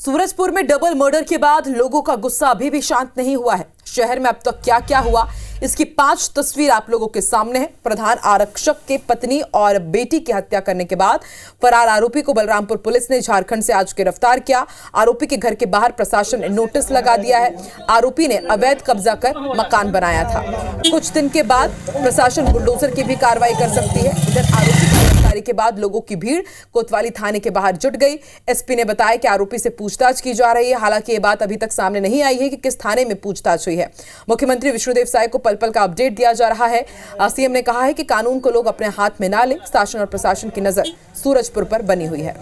सूरजपुर में double murder के बाद लोगों का गुस्सा अभी भी शांत नहीं हुआ है। शहर में अब तक क्या क्या हुआ, इसकी 5 तस्वीर आप लोगों के सामने है। प्रधान आरक्षक के पत्नी और बेटी की हत्या करने के बाद फरार आरोपी को बलरामपुर पुलिस ने झारखंड से आज गिरफ्तार किया। आरोपी के घर के बाहर प्रशासन ने नोटिस लगा दिया है। आरोपी ने अवैध कब्जा कर मकान बनाया था। कुछ दिन के बाद प्रशासन बुलडोजर की भी कार्रवाई कर सकती है। इधर आरोपी की गिरफ्तारी के बाद लोगों की भीड़ कोतवाली थाने के बाहर जुट गई। एसपी ने बताया कि आरोपी से पूछताछ की जा रही है। हालांकि ये बात अभी तक सामने नहीं आई है कि किस थाने में पूछताछ हुई है। मुख्यमंत्री विष्णुदेव साय को पल पल का अपडेट दिया जा रहा है। सीएम ने कहा है कि कानून को लोग अपने हाथ में ना लें। शासन और प्रशासन की नजर सूरजपुर पर बनी हुई है।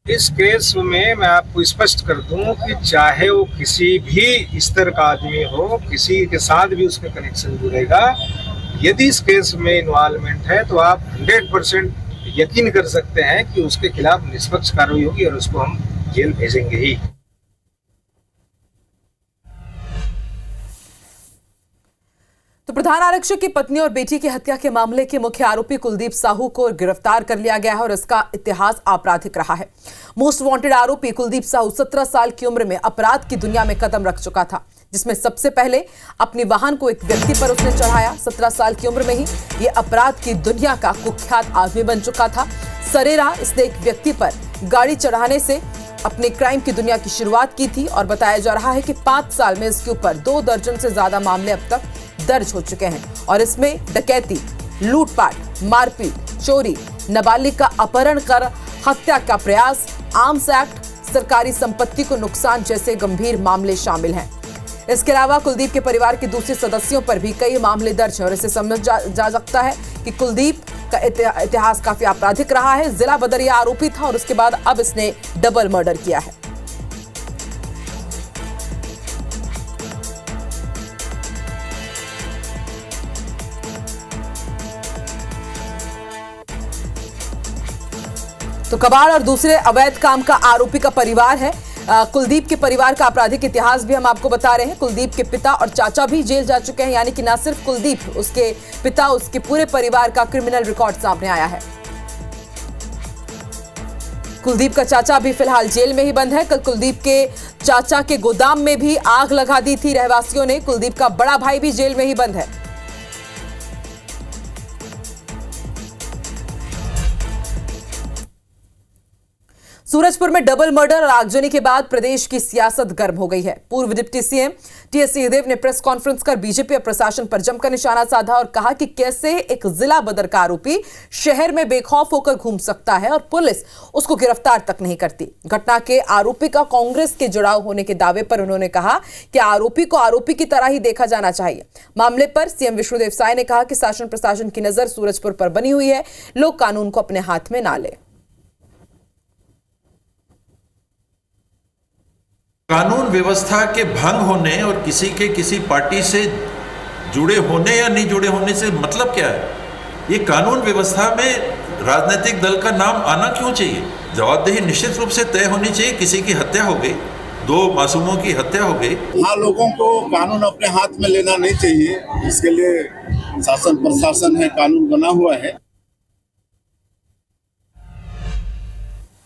इस केस में मैं आपको स्पष्ट कर दूं कि चाहे वो किसी भी स्तर का आदमी हो, किसी के साथ भी उसका कनेक्शन जुड़ेगा, यदि इस केस में इन्वॉल्वमेंट है तो आप 100% यकीन कर सकते हैं कि उसके खिलाफ निष्पक्ष कार्रवाई होगी और उसको हम जेल भेजेंगे ही। तो प्रधान आरक्षक की पत्नी और बेटी की हत्या के मामले के मुख्य आरोपी कुलदीप साहू को गिरफ्तार कर लिया गया है और इसका इतिहास आपराधिक रहा है। मोस्ट वांटेड आरोपी कुलदीप साहू 17 साल की उम्र में अपराध की दुनिया में कदम रख चुका था, जिसमें सबसे पहले अपनी वाहन को एक व्यक्ति पर उसने चढ़ाया। 17 साल की उम्र में ही ये अपराध की दुनिया का कुख्यात आदमी बन चुका था। सरेरा इसने एक व्यक्ति पर गाड़ी चढ़ाने से अपने क्राइम की दुनिया की शुरुआत की थी और बताया जा रहा है कि 5 साल में इसके ऊपर 2 दर्जन से ज्यादा मामले अब तक दर्ज हो चुके हैं और इसमें डकैती, लूटपाट, मारपीट, चोरी, नाबालिग का अपहरण कर हत्या का प्रयास, आर्म्स एक्ट, सरकारी संपत्ति को नुकसान जैसे गंभीर मामले शामिल हैं। इसके अलावा कुलदीप के परिवार के दूसरे सदस्यों पर भी कई मामले दर्ज हैं और इससे समझ जा सकता है कि कुलदीप का इतिहास काफी आपराधिक रहा है। जिला बदरिया आरोपी था और उसके बाद अब इसने डबल मर्डर किया है। तो कबाड़ और दूसरे अवैध काम का आरोपी का परिवार है। कुलदीप के परिवार का आपराधिक इतिहास भी हम आपको बता रहे हैं। कुलदीप के पिता और चाचा भी जेल जा चुके हैं, यानी कि न सिर्फ कुलदीप, उसके पिता, उसके पूरे परिवार का क्रिमिनल रिकॉर्ड सामने आया है। कुलदीप का चाचा भी फिलहाल जेल में ही बंद है। कल कुलदीप के चाचा के गोदाम में भी आग लगा दी थी रहवासियों ने। कुलदीप का बड़ा भाई भी जेल में ही बंद है। सूरजपुर में डबल मर्डर और आगजनी के बाद प्रदेश की सियासत गर्म हो गई है। पूर्व डिप्टी सीएम टीएस सिंहदेव ने प्रेस कॉन्फ्रेंस कर बीजेपी और प्रशासन पर जमकर निशाना साधा और कहा कि कैसे एक जिला बदर का आरोपी शहर में बेखौफ होकर घूम सकता है और पुलिस उसको गिरफ्तार तक नहीं करती। घटना के आरोपी का कांग्रेस के जुड़ाव होने के दावे पर उन्होंने कहा कि आरोपी को आरोपी की तरह ही देखा जाना चाहिए। मामले पर सीएम विष्णुदेव साय ने कहा कि शासन प्रशासन की नजर सूरजपुर पर बनी हुई है, लोग कानून को अपने हाथ में ना ले। कानून व्यवस्था के भंग होने और किसी के किसी पार्टी से जुड़े होने या नहीं जुड़े होने से मतलब क्या है? ये कानून व्यवस्था में राजनीतिक दल का नाम आना क्यों चाहिए? जवाबदेही निश्चित रूप से तय होनी चाहिए। किसी की हत्या हो गई, 2 मासूमों की हत्या हो गई। हाँ, लोगों को कानून अपने हाथ में लेना नहीं चाहिए। इसके लिए शासन प्रशासन है, कानून बना हुआ है।